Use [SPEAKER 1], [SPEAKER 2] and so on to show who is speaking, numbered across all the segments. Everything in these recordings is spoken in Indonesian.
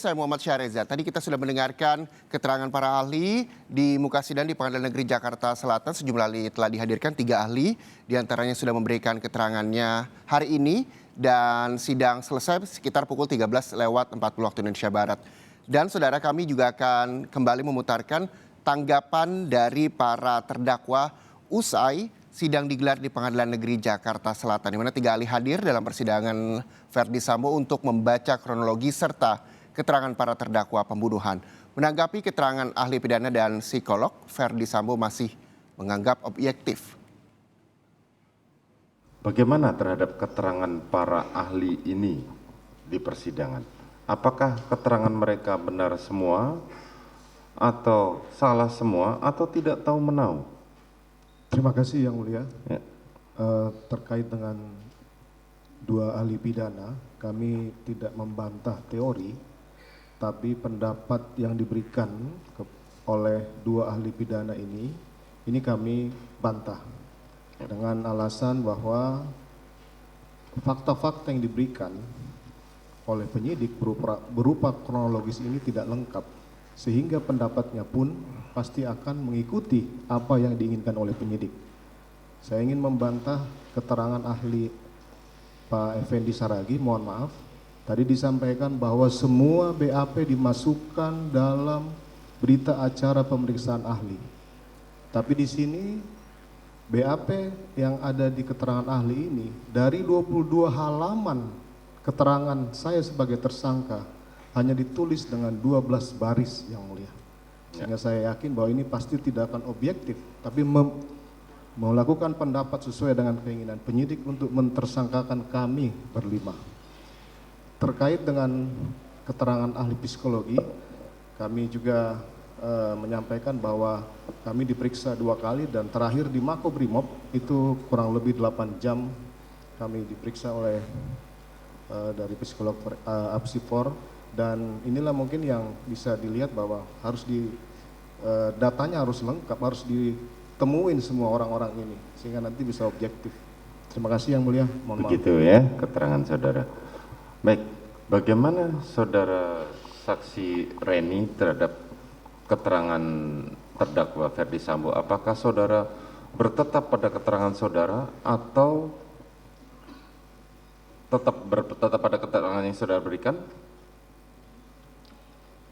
[SPEAKER 1] Saya Muhammad Syahreza. Tadi kita sudah mendengarkan keterangan para ahli di muka sidang di Pengadilan Negeri Jakarta Selatan. Sejumlah ahli telah dihadirkan, 3 ahli. Di antaranya sudah memberikan keterangannya hari ini dan sidang selesai sekitar pukul 13:40 waktu Indonesia Barat. Dan saudara, kami juga akan kembali memutarkan tanggapan dari para terdakwa usai sidang digelar di Pengadilan Negeri Jakarta Selatan, di mana 3 ahli hadir dalam persidangan Verdi Sambo untuk membaca kronologi serta keterangan para terdakwa pembunuhan. Menanggapi keterangan ahli pidana dan psikolog, Verdi Sambo masih menganggap objektif.
[SPEAKER 2] Bagaimana terhadap keterangan para ahli ini di persidangan? Apakah keterangan mereka benar semua, atau salah semua, atau tidak tahu menau?
[SPEAKER 3] Terima kasih Yang Mulia.
[SPEAKER 2] Ya.
[SPEAKER 3] Terkait dengan 2 ahli pidana, kami tidak membantah teori, tapi pendapat yang diberikan oleh 2 ahli pidana ini kami bantah dengan alasan bahwa fakta-fakta yang diberikan oleh penyidik berupa kronologis ini tidak lengkap, sehingga pendapatnya pun pasti akan mengikuti apa yang diinginkan oleh penyidik. Saya ingin membantah keterangan ahli Pak Effendi Saragih, mohon maaf. Tadi disampaikan bahwa semua BAP dimasukkan dalam berita acara pemeriksaan ahli. Tapi di sini BAP yang ada di keterangan ahli ini, dari 22 halaman keterangan saya sebagai tersangka, hanya ditulis dengan 12 baris, Yang Mulia. Sehingga saya yakin bahwa ini pasti tidak akan objektif, tapi melakukan pendapat sesuai dengan keinginan penyidik untuk mentersangkakan kami berlima. Terkait dengan keterangan ahli psikologi, kami juga menyampaikan bahwa kami diperiksa 2 kali dan terakhir di Makobrimob itu kurang lebih 8 jam kami diperiksa oleh dari psikolog Apsifor, dan inilah mungkin yang bisa dilihat bahwa harus datanya harus lengkap, harus ditemuin semua orang-orang ini sehingga nanti bisa objektif. Terima kasih Yang Mulia. Mohon maaf.
[SPEAKER 2] Begitu ya keterangan saudara. Baik, bagaimana saudara saksi Reni terhadap keterangan terdakwa Verdi Sambo? Apakah saudara bertetap pada keterangan saudara atau tetap pada keterangan yang saudara berikan?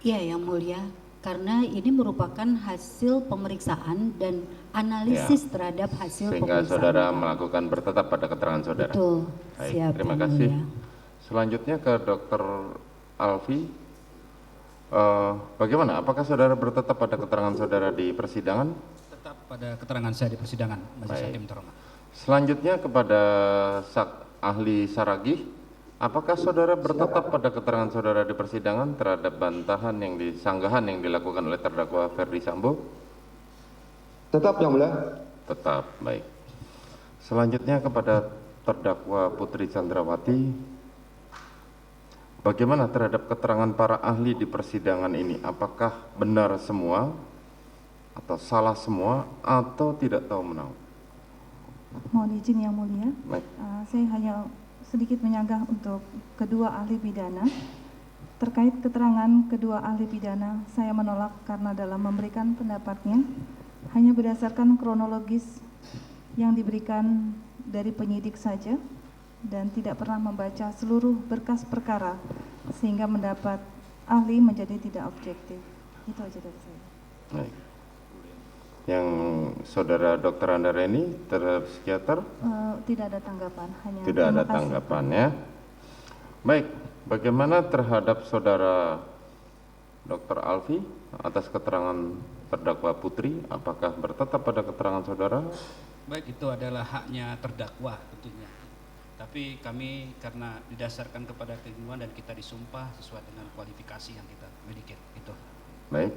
[SPEAKER 4] Iya, Yang Mulia, karena ini merupakan hasil pemeriksaan dan analisis terhadap hasil
[SPEAKER 2] Sehingga
[SPEAKER 4] pemeriksaan.
[SPEAKER 2] saudara melakukan bertetap pada keterangan saudara.
[SPEAKER 4] Betul.
[SPEAKER 2] Baik,
[SPEAKER 4] Siap,
[SPEAKER 2] terima
[SPEAKER 4] Yang
[SPEAKER 2] kasih.
[SPEAKER 4] Mulia.
[SPEAKER 2] Selanjutnya ke Dr. Alfi. Bagaimana? Apakah saudara bertetap pada keterangan saudara di persidangan?
[SPEAKER 5] Tetap pada keterangan saya di persidangan, Majelis
[SPEAKER 2] Baik.
[SPEAKER 5] Hakim terhormat.
[SPEAKER 2] Selanjutnya kepada ahli Saragih. Apakah saudara bertetap pada keterangan saudara di persidangan terhadap sanggahan yang dilakukan oleh terdakwa Verdi Sambo?
[SPEAKER 6] Tetap Yang Mulia.
[SPEAKER 2] Tetap, baik. Selanjutnya kepada terdakwa Putri Chandrawati. Bagaimana terhadap keterangan para ahli di persidangan ini? Apakah benar semua, atau salah semua, atau tidak tahu menau?
[SPEAKER 7] Mohon izin Yang Mulia,
[SPEAKER 2] Baik.
[SPEAKER 7] saya hanya sedikit menyanggah untuk kedua ahli pidana. Terkait keterangan kedua ahli pidana, saya menolak karena dalam memberikan pendapatnya hanya berdasarkan kronologis yang diberikan dari penyidik saja dan tidak pernah membaca seluruh berkas perkara, sehingga mendapat ahli menjadi tidak objektif. Itu aja dari saya.
[SPEAKER 2] Baik. Yang saudara Dr. Andareni terhadap psikiater?
[SPEAKER 7] Tidak ada tanggapan, hanya
[SPEAKER 2] Tidak ada
[SPEAKER 7] terima kasih.
[SPEAKER 2] tanggapannya. Baik, bagaimana terhadap saudara Dr. Alfi atas keterangan terdakwa Putri? Apakah bertetap pada keterangan saudara?
[SPEAKER 5] Baik, itu adalah haknya terdakwa tentunya. Tapi kami karena didasarkan kepada keilmuan dan kita disumpah sesuai dengan kualifikasi yang kita miliki. Itu.
[SPEAKER 2] Baik.